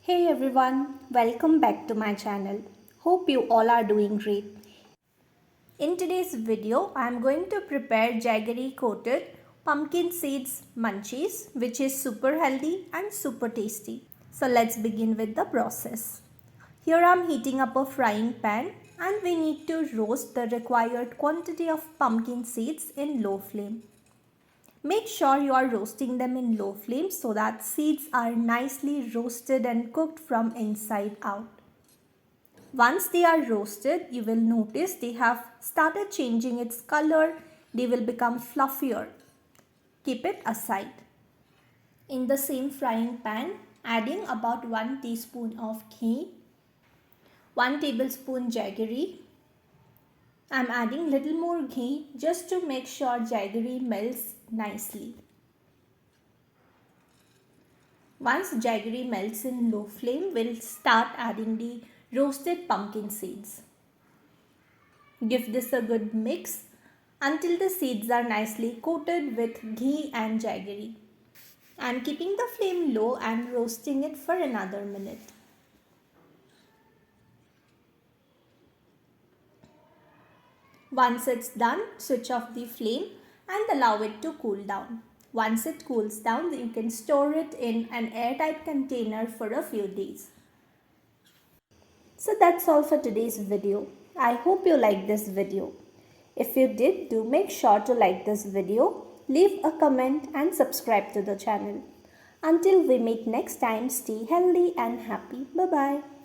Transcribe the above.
Hey everyone, welcome back to my channel. Hope you all are doing great. In today's video, I am going to prepare jaggery coated pumpkin seeds munchies, which is super healthy and super tasty. So let's begin with the process. Here I am heating up a frying pan and we need to roast the required quantity of pumpkin seeds in low flame. Make sure you are roasting them in low flame so that seeds are nicely roasted and cooked from inside out. Once they are roasted, you will notice they have started changing its color. They will become fluffier. Keep it aside. In the same frying pan, adding about 1 teaspoon of ghee, 1 tablespoon jaggery. I am adding little more ghee just to make sure jaggery melts nicely. Once jaggery melts in low flame, we'll start adding the roasted pumpkin seeds. Give this a good mix until the seeds are nicely coated with ghee and jaggery. I'm keeping the flame low and roasting it for another minute. Once it's done, switch off the flame and allow it to cool down. Once it cools down, you can store it in an airtight container for a few days. So that's all for today's video. I hope you liked this video. If you did, do make sure to like this video, leave a comment and subscribe to the channel. Until we meet next time, stay healthy and happy. Bye-bye.